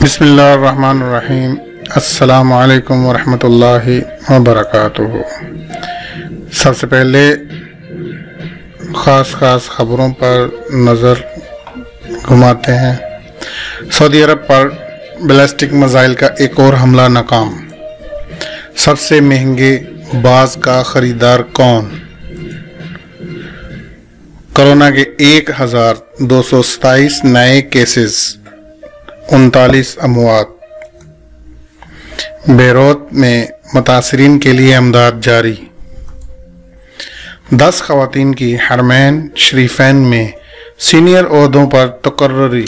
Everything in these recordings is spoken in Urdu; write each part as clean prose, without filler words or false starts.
بسم اللہ الرحمن الرحیم۔ السلام علیکم ورحمۃ اللہ وبرکاتہ۔ سب سے پہلے خاص خبروں پر نظر گھماتے ہیں۔ سعودی عرب پر بیلسٹک میزائل کا ایک اور حملہ ناکام۔ سب سے مہنگے باز کا خریدار کون؟ کورونا کے 1227 نئے کیسز، 39 اموات۔ بیروت میں متاثرین کے لیے امداد جاری۔ 10 خواتین کی حرمین شریفین میں سینئر عہدوں پر تقرری۔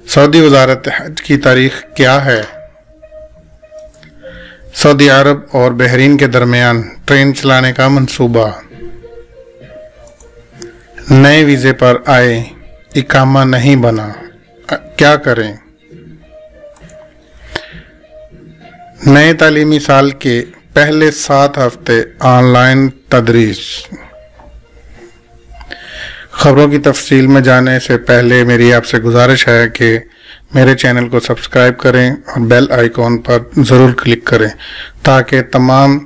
سعودی وزارت حج کی تاریخ کیا ہے؟ سعودی عرب اور بحرین کے درمیان ٹرین چلانے کا منصوبہ۔ نئے ویزے پر آئے، اقامہ نہیں بنا، کیا کریں؟ نئے تعلیمی سال کے پہلے 7 ہفتے آن لائن تدریس۔ خبروں کی تفصیل میں جانے سے پہلے میری آپ سے گزارش ہے کہ میرے چینل کو سبسکرائب کریں اور بیل آئیکن پر ضرور کلک کریں تاکہ تمام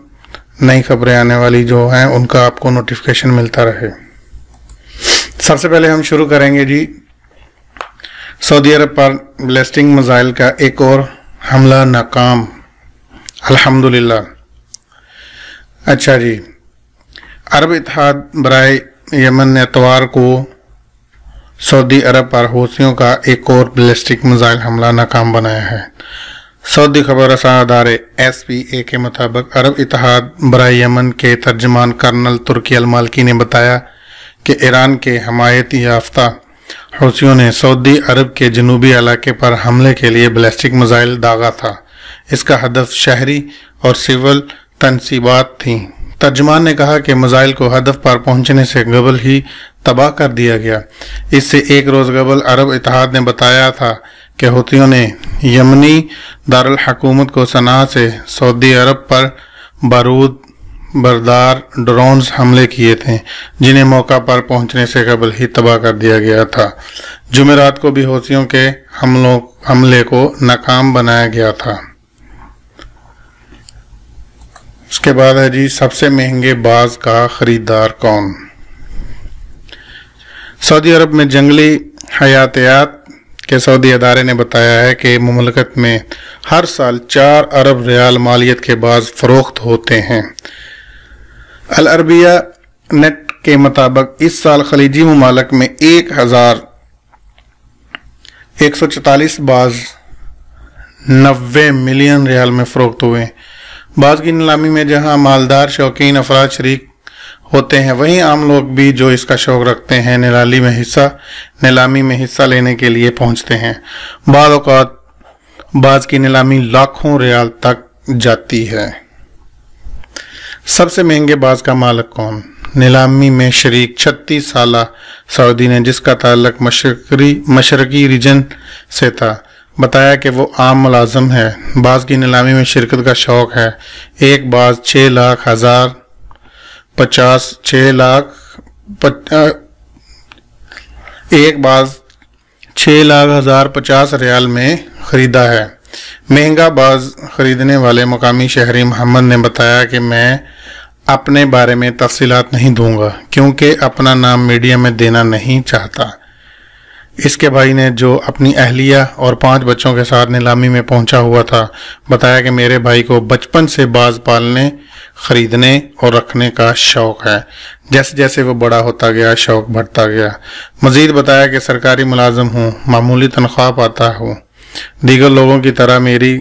نئی خبریں آنے والی جو ہیں ان کا آپ کو نوٹیفیکیشن ملتا رہے۔ سب سے پہلے ہم شروع کریں گے جی سعودی عرب پر بیلسٹک میزائل کا ایک اور حملہ ناکام، الحمدللہ۔ اچھا جی، عرب اتحاد برائے یمن نے اتوار کو سعودی عرب پر حوثیوں کا ایک اور بیلسٹک میزائل حملہ ناکام بنایا ہے۔ سعودی خبر رساں ادارے SPA کے مطابق عرب اتحاد برائے یمن کے ترجمان کرنل ترکی المالکی نے بتایا کہ ایران کے حمایت یافتہ حوثیوں نے سعودی عرب کے جنوبی علاقے پر حملے کے لیے بیلسٹک میزائل داغا تھا۔ اس کا ہدف شہری اور سول تنصیبات تھیں۔ ترجمان نے کہا کہ میزائل کو ہدف پر پہنچنے سے قبل ہی تباہ کر دیا گیا۔ اس سے ایک روز قبل عرب اتحاد نے بتایا تھا کہ حوثیوں نے یمنی دارالحکومت کو صنعاء سے سعودی عرب پر بارود بردار ڈرونز حملے کیے تھے، جنہیں موقع پر پہنچنے سے قبل ہی تباہ کر دیا گیا تھا۔ جمعرات کو بھی حوثیوں کے حملے کو ناکام بنایا گیا تھا۔ اس کے بعد ہے جی سب سے مہنگے باز کا خریدار کون؟ سعودی عرب میں جنگلی حیاتیات کے سعودی ادارے نے بتایا ہے کہ مملکت میں ہر سال 4 ارب ریال مالیت کے باز فروخت ہوتے ہیں۔ العربیہ نیٹ کے مطابق اس سال خلیجی ممالک میں 1144 باز 90 ملین ریال میں فروخت ہوئے۔ باز کی نیلامی میں جہاں مالدار شوقین افراد شریک ہوتے ہیں، وہیں عام لوگ بھی جو اس کا شوق رکھتے ہیں نیلامی میں حصہ لینے کے لیے پہنچتے ہیں۔ بعض اوقات باز کی نیلامی لاکھوں ریال تک جاتی ہے۔ سب سے مہنگے باز کا مالک کون؟ نیلامی میں شریک 36 سالہ سعودی نے، جس کا تعلق مشرقی ریجن سے تھا، بتایا کہ وہ عام ملازم ہے۔ باز کی نیلامی میں شرکت کا شوق ہے۔ ایک باز 6,50,000 ریال میں خریدا ہے۔ مہنگا باز خریدنے والے مقامی شہری محمد نے بتایا کہ میں اپنے بارے میں تفصیلات نہیں دوں گا کیونکہ اپنا نام میڈیا میں دینا نہیں چاہتا۔ اس کے بھائی نے، جو اپنی اہلیہ اور 5 بچوں کے ساتھ نیلامی میں پہنچا ہوا تھا، بتایا کہ میرے بھائی کو بچپن سے باز پالنے، خریدنے اور رکھنے کا شوق ہے۔ جیسے جیسے وہ بڑا ہوتا گیا، شوق بڑھتا گیا۔ مزید بتایا کہ سرکاری ملازم ہوں، معمولی تنخواہ پاتا ہوں۔ دیگر لوگوں کی طرح میری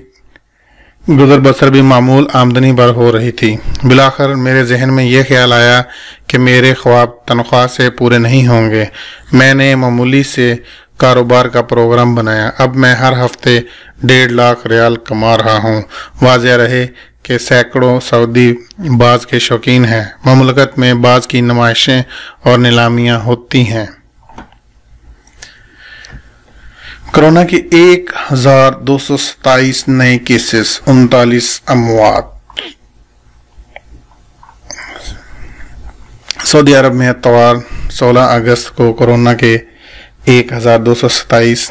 گزر بسر بھی معمول آمدنی پر ہو رہی تھی۔ بالآخر میرے ذہن میں یہ خیال آیا کہ میرے خواب تنخواہ سے پورے نہیں ہوں گے۔ میں نے معمولی سے کاروبار کا پروگرام بنایا۔ اب میں ہر ہفتے 1.5 لاکھ ریال کما رہا ہوں۔ واضح رہے کہ سینکڑوں سعودی باز کے شوقین ہیں۔ مملکت میں باز کی نمائشیں اور نیلامیاں ہوتی ہیں۔ کورونا کی 1227 نئے کیسز، 39 اموات۔ سعودی عرب میں اتوار 16 اگست کو کورونا کے 1227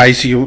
ICU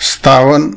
57,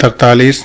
43,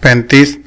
35,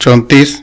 34,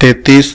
33,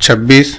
26,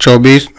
24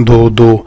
2-2,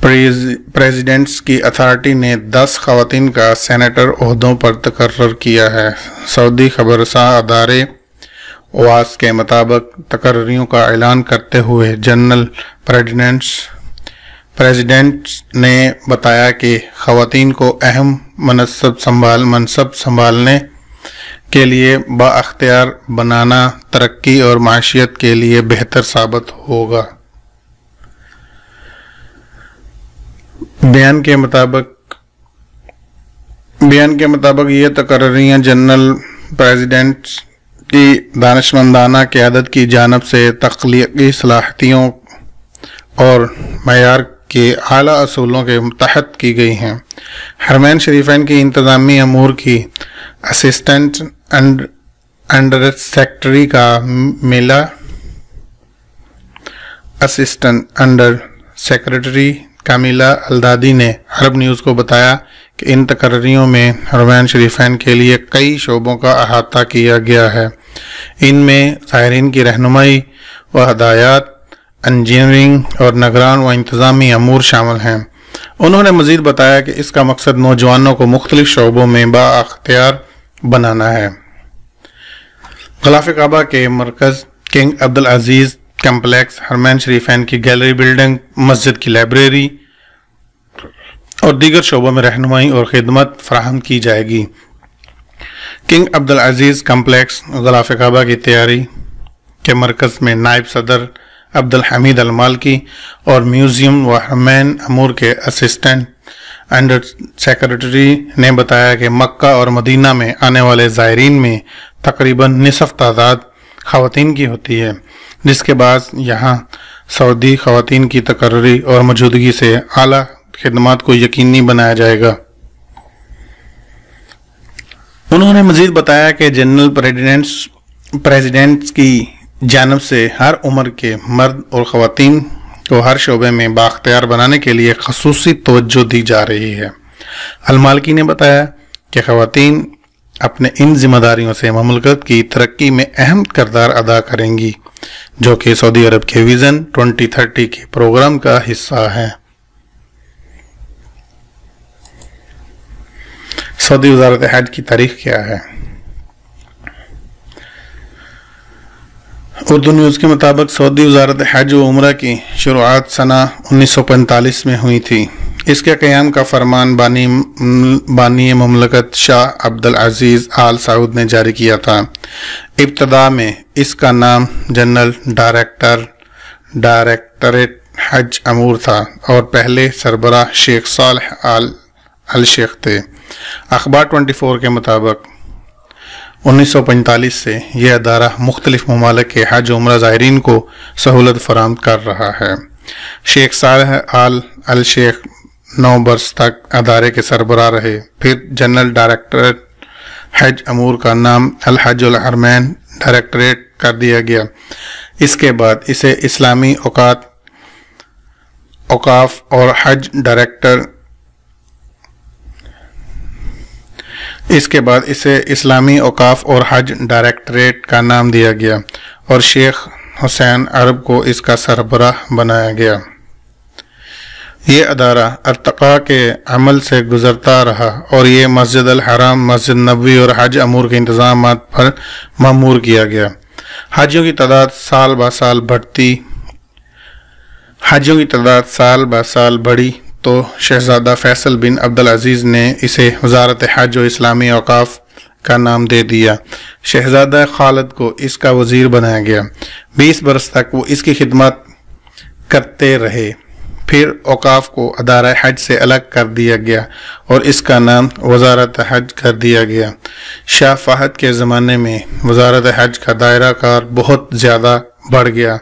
پریزیڈنٹس کی اتھارٹی نے 10 خواتین کا سینیٹر عہدوں پر تقرر کیا ہے۔ سعودی خبررساں ادارے واس کے مطابق تقرریوں کا اعلان کرتے ہوئے جنرل پریزیڈنٹ نے بتایا کہ خواتین کو اہم منصب سنبھالنے کے لیے بااختیار بنانا ترقی اور معیشت کے لیے بہتر ثابت ہوگا۔ بیان کے مطابق یہ تقرریاں جنرل پریزیڈنٹ کی دانشمندانہ قیادت کی جانب سے تخلیقی صلاحیتوں اور معیار کے اعلیٰ اصولوں کے تحت کی گئی ہیں۔ حرمین شریفین کی انتظامی امور کی اسسٹنٹ انڈر سیکرٹری کاملہ الدادی نے عرب نیوز کو بتایا کہ ان تقرریوں میں حرمین شریفین کے لیے کئی شعبوں کا احاطہ کیا گیا ہے۔ ان میں زائرین کی رہنمائی و ہدایات، انجینئرنگ اور نگران و انتظامی امور شامل ہیں۔ انہوں نے مزید بتایا کہ اس کا مقصد نوجوانوں کو مختلف شعبوں میں بااختیار بنانا ہے۔ غلاف کعبہ کے مرکز کنگ عبدالعزیز کمپلیکس، حرمین شریفین کی گیلری بلڈنگ، مسجد کی لائبریری اور دیگر شعبوں میں رہنمائی اور خدمت فراہم کی جائے گی۔ کنگ عبدالعزیز کمپلیکس غلاف کعبہ کی تیاری کے مرکز میں نائب صدر عبدالحمید المالکی اور میوزیم و حرمین امور کے اسسٹنٹ انڈر سیکرٹری نے بتایا کہ مکہ اور مدینہ میں آنے والے زائرین میں تقریباً نصف تعداد خواتین کی ہوتی ہے، جس کے بعد یہاں سعودی خواتین کی تقرری اور موجودگی سے اعلیٰ خدمات کو یقینی بنایا جائے گا۔ انہوں نے مزید بتایا کہ جنرل پریزیڈنٹ کی جانب سے ہر عمر کے مرد اور خواتین کو ہر شعبے میں بااختیار بنانے کے لیے خصوصی توجہ دی جا رہی ہے۔ المالکی نے بتایا کہ خواتین اپنے ان ذمہ داریوں سے مملکت کی ترقی میں اہم کردار ادا کریں گی، جو کہ سعودی عرب کے ویژن 2030 کے پروگرام کا حصہ ہے۔ سعودی وزارت حج کی تاریخ کیا ہے؟ اردو نیوز کے مطابق سعودی وزارت حج و عمرہ کی شروعات سنہ 1945 میں ہوئی تھی۔ اس کے قیام کا فرمان بانی مملکت شاہ عبدالعزیز آل سعود نے جاری کیا تھا۔ ابتدا میں اس کا نام جنرل ڈائریکٹریٹ حج امور تھا اور پہلے سربراہ شیخ صالح آل شیخ تھے۔ اخبار 24 کے مطابق 1945 سے یہ ادارہ مختلف ممالک کے حج و عمرہ زائرین کو سہولت فراہم کر رہا ہے۔ شیخ صالح آل شیخ 9 برس تک ادارے کے سربراہ رہے، پھر جنرل ڈائریکٹریٹ حج امور کا نام الحج الحرمین ڈائریکٹریٹ کر دیا گیا۔ اس کے بعد اسے اسلامی اوقاف اور حج ڈائریکٹریٹ کا نام دیا گیا اور شیخ حسین عرب کو اس کا سربراہ بنایا گیا۔ یہ ادارہ ارتقاء کے عمل سے گزرتا رہا اور یہ مسجد الحرام، مسجد نبوی اور حج امور کے انتظامات پر مامور کیا گیا۔ حاجیوں کی تعداد سال بہ سال بڑھی تو شہزادہ فیصل بن عبدالعزیز نے اسے وزارت حج و اسلامی اوقاف کا نام دے دیا۔ شہزادہ خالد کو اس کا وزیر بنایا گیا۔ 20 برس تک وہ اس کی خدمت کرتے رہے، پھر اوقاف کو ادارہ حج سے الگ کر دیا گیا اور اس کا نام وزارت حج کر دیا گیا۔ شاہ فہد کے زمانے میں وزارت حج کا دائرہ کار بہت زیادہ بڑھ گیا۔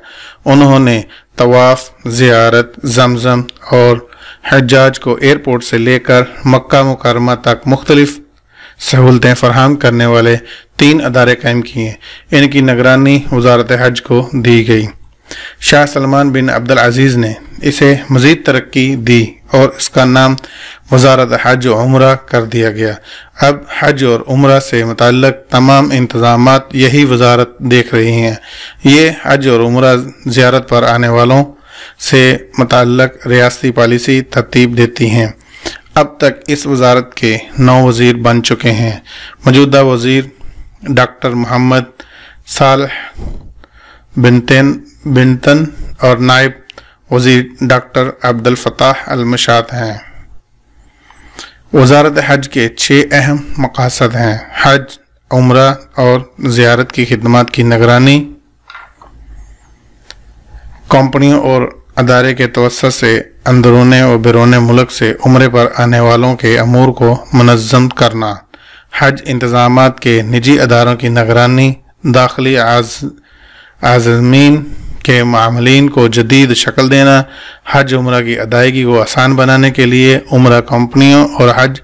انہوں نے طواف، زیارت، زمزم اور حجاج کو ایئرپورٹ سے لے کر مکہ مکرمہ تک مختلف سہولتیں فراہم کرنے والے 3 ادارے قائم کیے۔ ان کی نگرانی وزارت حج کو دی گئی۔ شاہ سلمان بن عبدالعزیز نے اسے مزید ترقی دی اور اس کا نام وزارت حج و عمرہ کر دیا گیا۔ اب حج اور عمرہ سے متعلق تمام انتظامات یہی وزارت دیکھ رہی ہیں۔ یہ حج اور عمرہ زیارت پر آنے والوں سے متعلق ریاستی پالیسی ترتیب دیتی ہیں۔ اب تک اس وزارت کے 9 وزیر بن چکے ہیں۔ موجودہ وزیر ڈاکٹر محمد صالح بنتن اور نائب وزیر ڈاکٹر عبد الفتاح المشات ہیں۔ وزارت حج کے 6 اہم مقاصد ہیں: حج، عمرہ اور زیارت کی خدمات کی نگرانی، کمپنیوں اور ادارے کے توسط سے اندرون اور بیرون ملک سے عمرے پر آنے والوں کے امور کو منظم کرنا، حج انتظامات کے نجی اداروں کی نگرانی، داخلی عازمین کے معاملین کو جدید شکل دینا، حج عمرہ کی ادائیگی کو آسان بنانے کے لیے عمرہ کمپنیوں اور حج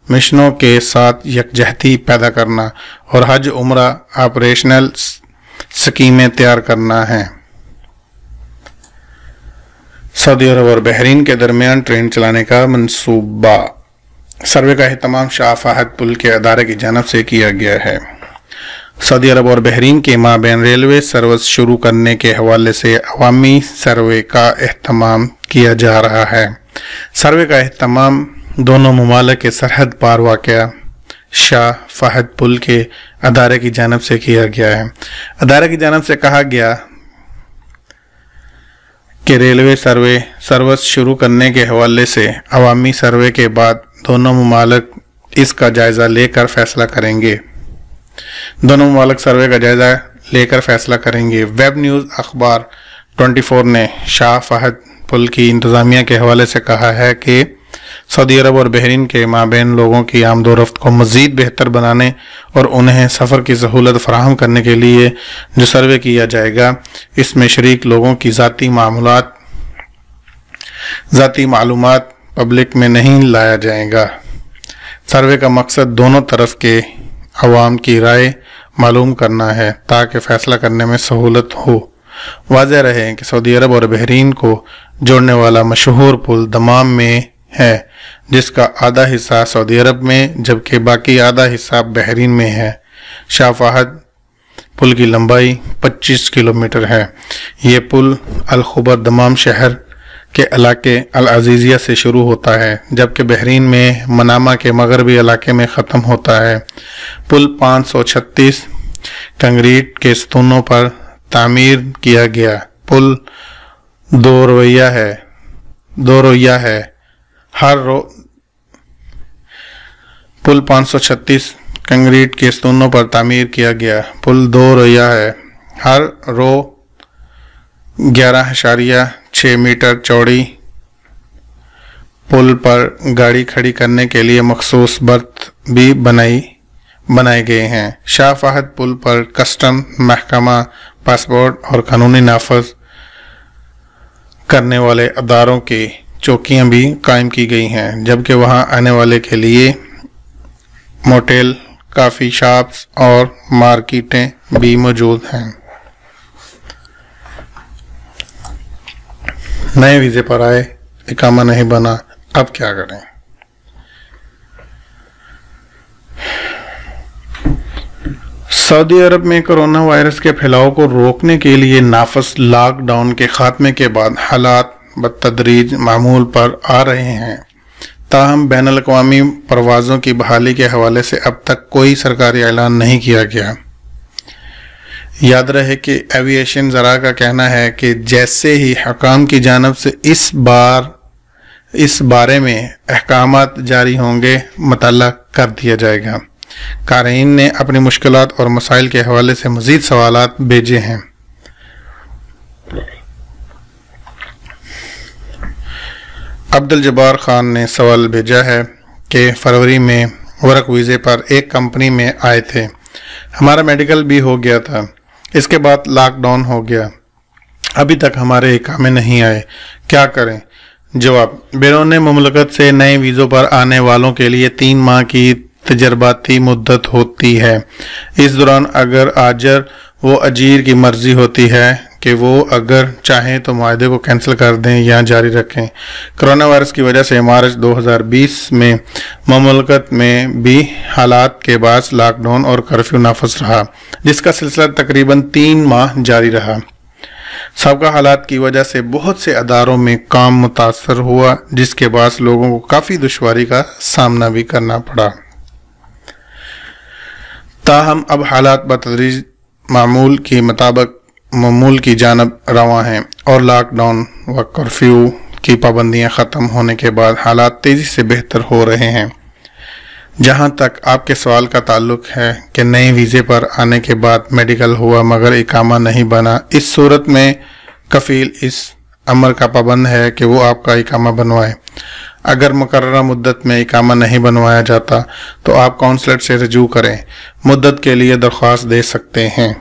مشنوں کے ساتھ یکجہتی پیدا کرنا اور حج عمرہ آپریشنل سکیمیں تیار کرنا ہے۔ سعودی عرب اور بحرین کے درمیان ٹرین چلانے کا منصوبہ۔ سروے کا اہتمام شاہ فہد پل کے ادارے کی جانب سے کیا گیا ہے۔ سعودی عرب اور بحرین کے مابین ریلوے سروس شروع کرنے کے حوالے سے عوامی سروے کا اہتمام کیا جا رہا ہے۔ سروے کا اہتمام دونوں ممالک کے سرحد پار واقع شاہ فہد پل کے ادارے کی جانب سے کیا گیا ہے۔ ادارے کی جانب سے کہا گیا کہ ریلوے سروس شروع کرنے کے حوالے سے عوامی سروے کے بعد دونوں ممالک اس کا جائزہ لے کر فیصلہ کریں گے۔ دونوں ممالک سروے کا جائزہ لے کر فیصلہ کریں گے۔ ویب نیوز اخبار 24 نے شاہ فہد پل کی انتظامیہ کے حوالے سے کہا ہے کہ سعودی عرب اور بحرین کے مابین لوگوں کی آمد و رفت کو مزید بہتر بنانے اور انہیں سفر کی سہولت فراہم کرنے کے لیے جو سروے کیا جائے گا، اس میں شریک لوگوں کی ذاتی معلومات پبلک میں نہیں لایا جائے گا۔ سروے کا مقصد دونوں طرف کے عوام کی رائے معلوم کرنا ہے تاکہ فیصلہ کرنے میں سہولت ہو۔ واضح رہے کہ سعودی عرب اور بحرین کو جوڑنے والا مشہور پل دمام میں ہے، جس کا آدھا حصہ سعودی عرب میں جبکہ باقی آدھا حصہ بحرین میں ہے۔ شاہ فہد پل کی لمبائی 25 کلومیٹر ہے۔ یہ پل الخبر دمام شہر کے علاقے العزیزیہ سے شروع ہوتا ہے جبکہ بحرین میں منامہ کے مغربی علاقے میں ختم ہوتا ہے۔ پل 536 کنکریٹ کے ستونوں پر تعمیر کیا گیا۔ پل دو رویہ ہے۔ پل 536 کنکریٹ کے ستونوں پر تعمیر کیا گیا۔ پل 2 رویہ ہے۔ ہر رو 11.6 میٹر چوڑی۔ پل پر گاڑی کھڑی کرنے کے لیے مخصوص برت بھی بنائے گئے ہیں۔ شاہ فہد پل پر کسٹم محکمہ، پاسپورٹ اور قانونی نافذ کرنے والے اداروں کی چوکیاں بھی قائم کی گئی ہیں جبکہ وہاں آنے والے کے لیے موٹل، کافی شاپس اور مارکیٹیں بھی موجود ہیں۔ نئے ویزے پر آئے، اقامہ نہیں بنا، اب کیا کریں؟ سعودی عرب میں کرونا وائرس کے پھیلاؤ کو روکنے کے لیے نافذ لاک ڈاؤن کے خاتمے کے بعد حالات بتدریج معمول پر آ رہے ہیں۔ تاہم بین الاقوامی پروازوں کی بحالی کے حوالے سے اب تک کوئی سرکاری اعلان نہیں کیا گیا۔ یاد رہے کہ ایویشن ذرائع کا کہنا ہے کہ جیسے ہی حکام کی جانب سے اس بارے میں احکامات جاری ہوں گے مطلع کر دیا جائے گا۔ قارئین نے اپنی مشکلات اور مسائل کے حوالے سے مزید سوالات بھیجے ہیں۔ عبد الجبار خان نے سوال بھیجا ہے کہ فروری میں ورک ویزے پر ایک کمپنی میں آئے تھے، ہمارا میڈیکل بھی ہو گیا تھا، اس کے بعد لاک ڈاؤن ہو گیا، ابھی تک ہمارے اقامے نہیں آئے، کیا کریں؟ جواب: بیرون مملکت سے نئے ویزوں پر آنے والوں کے لیے 3 ماہ کی تجرباتی مدت ہوتی ہے۔ اس دوران اگر آجر و اجیر کی مرضی ہوتی ہے کہ وہ اگر چاہیں تو معاہدے کو کینسل کر دیں یا جاری رکھیں۔ کرونا وائرس کی وجہ سے مارچ 2020 میں مملکت میں بھی حالات کے باعث لاک ڈاؤن اور کرفیو نافذ رہا، جس کا سلسلہ تقریباً 3 ماہ جاری رہا۔ سابقہ حالات کی وجہ سے بہت سے اداروں میں کام متاثر ہوا، جس کے باعث لوگوں کو کافی دشواری کا سامنا بھی کرنا پڑا۔ تاہم اب حالات بتدریج معمول کے مطابق معمول کی جانب رواں ہیں اور لاک ڈاؤن و کرفیو کی پابندیاں ختم ہونے کے بعد حالات تیزی سے بہتر ہو رہے ہیں۔ جہاں تک آپ کے سوال کا تعلق ہے کہ نئے ویزے پر آنے کے بعد میڈیکل ہوا مگر اقامہ نہیں بنا، اس صورت میں کفیل اس امر کا پابند ہے کہ وہ آپ کا اقامہ بنوائے۔ اگر مقررہ مدت میں اقامہ نہیں بنوایا جاتا تو آپ کونسلیٹ سے رجوع کریں، مدت کے لیے درخواست دے سکتے ہیں۔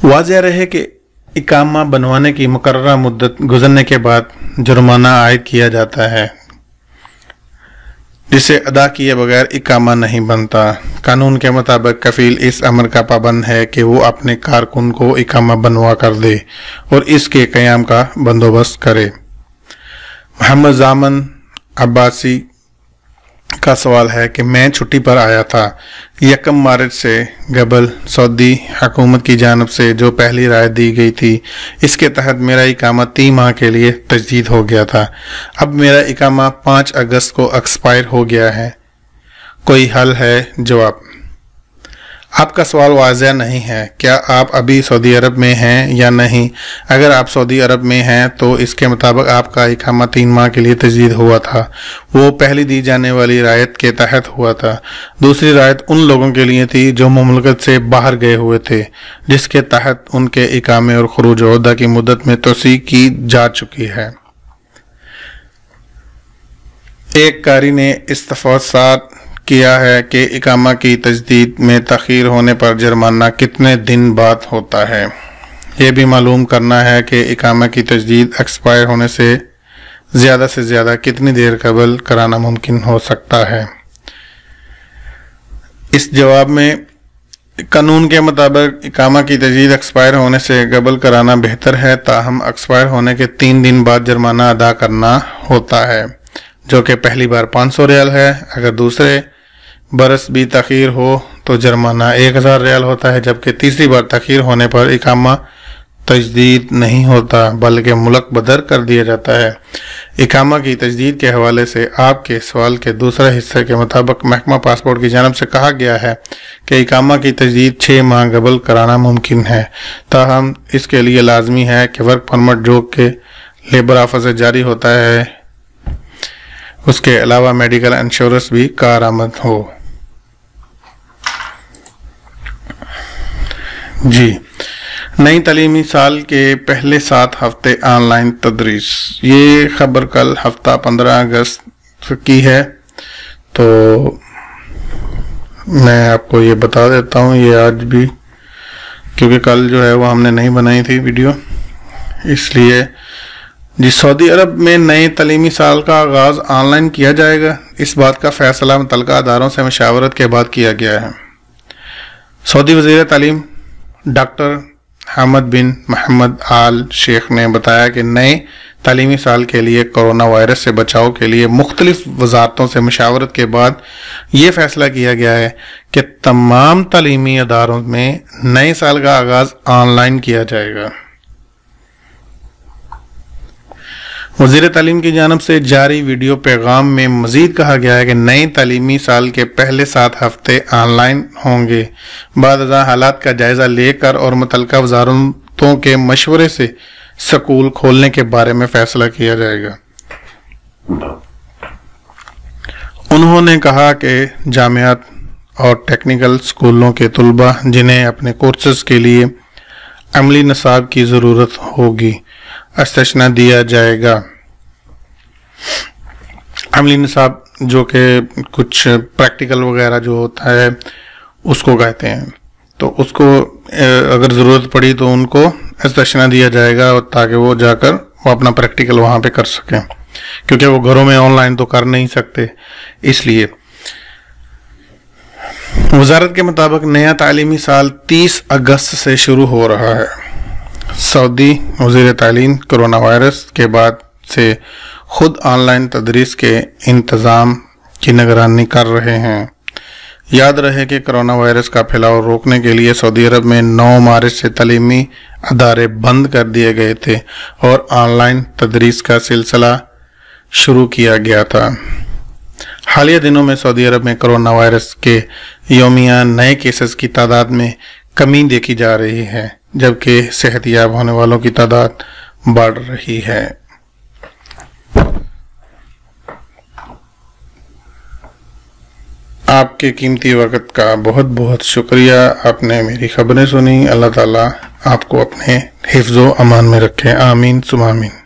واضح رہے کہ اقامہ بنوانے کی مقررہ مدت گزرنے کے بعد جرمانہ عائد کیا جاتا ہے، جسے ادا کیے بغیر اقامہ نہیں بنتا۔ قانون کے مطابق کفیل اس امر کا پابند ہے کہ وہ اپنے کارکن کو اقامہ بنوا کر دے اور اس کے قیام کا بندوبست کرے۔ محمد زامن عباسی کا سوال ہے کہ میں چھٹی پر آیا تھا، 1 مارچ سے قبل سعودی حکومت کی جانب سے جو پہلی رائے دی گئی تھی اس کے تحت میرا اقامہ 3 ماہ کے لیے تجدید ہو گیا تھا۔ اب میرا اقامہ 5 اگست کو ایکسپائر ہو گیا ہے، کوئی حل ہے؟ جواب: آپ کا سوال واضح نہیں ہے۔ کیا آپ ابھی سعودی عرب میں ہیں یا نہیں؟ اگر آپ سعودی عرب میں ہیں تو اس کے مطابق آپ کا اقامہ 3 ماہ کے لیے تجدید ہوا تھا، وہ پہلی دی جانے والی رعایت کے تحت ہوا تھا۔ دوسری رعایت ان لوگوں کے لیے تھی جو مملکت سے باہر گئے ہوئے تھے، جس کے تحت ان کے اقامے اور خروج عہدہ کی مدت میں توسیع کی جا چکی ہے۔ ایک قاری نے استفسار کیا ہے کہ اقامہ کی تجدید میں تاخیر ہونے پر جرمانہ کتنے دن بعد ہوتا ہے؟ یہ بھی معلوم کرنا ہے کہ اقامہ کی تجدید ایکسپائر ہونے سے زیادہ کتنی دیر قبل کرانا ممکن ہو سکتا ہے۔ اس جواب میں قانون کے مطابق اقامہ کی تجدید ایکسپائر ہونے سے قبل کرانا بہتر ہے، تاہم ایکسپائر ہونے کے 3 دن بعد جرمانہ ادا کرنا ہوتا ہے، جو کہ پہلی بار 500 ریال ہے۔ اگر دوسرے برس بھی تاخیر ہو تو جرمانہ 1000 ریال ہوتا ہے، جبکہ تیسری بار تاخیر ہونے پر اقامہ تجدید نہیں ہوتا بلکہ ملک بدر کر دیا جاتا ہے۔ اقامہ کی تجدید کے حوالے سے آپ کے سوال کے دوسرے حصے کے مطابق محکمہ پاسپورٹ کی جانب سے کہا گیا ہے کہ اقامہ کی تجدید 6 ماہ قبل کرانا ممکن ہے، تاہم اس کے لیے لازمی ہے کہ ورک پرمٹ جو کہ لیبر آفس سے جاری ہوتا ہے اس کے علاوہ میڈیکل انشورنس بھی کارآمد ہو۔ جی، نئی تعلیمی سال کے پہلے 7 ہفتے آن لائن تدریس، یہ خبر کل ہفتہ 15 اگست کی ہے، تو میں آپ کو یہ بتا دیتا ہوں، یہ آج بھی کیونکہ کل جو ہے وہ ہم نے نہیں بنائی تھی ویڈیو، اس لیے جی سعودی عرب میں نئے تعلیمی سال کا آغاز آن لائن کیا جائے گا۔ اس بات کا فیصلہ متعلقہ اداروں سے مشاورت کے بعد کیا گیا ہے۔ سعودی وزیر تعلیم ڈاکٹر حامد بن محمد آل شیخ نے بتایا کہ نئے تعلیمی سال کے لیے کورونا وائرس سے بچاؤ کے لیے مختلف وزارتوں سے مشاورت کے بعد یہ فیصلہ کیا گیا ہے کہ تمام تعلیمی اداروں میں نئے سال کا آغاز آن لائن کیا جائے گا۔ وزیر تعلیم کی جانب سے جاری ویڈیو پیغام میں مزید کہا گیا ہے کہ نئے تعلیمی سال کے پہلے 7 ہفتے آن لائن ہوں گے۔ بعد ازاں حالات کا جائزہ لے کر اور متعلقہ وزارتوں کے مشورے سے سکول کھولنے کے بارے میں فیصلہ کیا جائے گا۔ انہوں نے کہا کہ جامعات اور ٹیکنیکل سکولوں کے طلباء جنہیں اپنے کورسز کے لیے عملی نصاب کی ضرورت ہوگی استثنا دیا جائے گا۔ عملی نصاب جو کہ کچھ پریکٹیکل وغیرہ جو ہوتا ہے اس کو کہتے ہیں، تو اس کو اگر ضرورت پڑی تو ان کو استثنا دیا جائے گا تاکہ وہ جا کر وہ اپنا پریکٹیکل وہاں پہ کر سکیں، کیونکہ وہ گھروں میں آن لائن تو کر نہیں سکتے۔ اس لیے وزارت کے مطابق نیا تعلیمی سال 30 اگست سے شروع ہو رہا ہے۔ سعودی وزیر تعلیم کرونا وائرس کے بعد سے خود آن لائن تدریس کے انتظام کی نگرانی کر رہے ہیں۔ یاد رہے کہ کرونا وائرس کا پھیلاؤ روکنے کے لیے سعودی عرب میں 9 مارچ سے تعلیمی ادارے بند کر دیے گئے تھے اور آن لائن تدریس کا سلسلہ شروع کیا گیا تھا۔ حالیہ دنوں میں سعودی عرب میں کرونا وائرس کے یومیہ نئے کیسز کی تعداد میں کمی دیکھی جا رہی ہے، جبکہ صحت یاب ہونے والوں کی تعداد بڑھ رہی ہے۔ آپ کے قیمتی وقت کا بہت بہت شکریہ، آپ نے میری خبریں سنی۔ اللہ تعالیٰ آپ کو اپنے حفظ و امان میں رکھے، آمین ثم آمین۔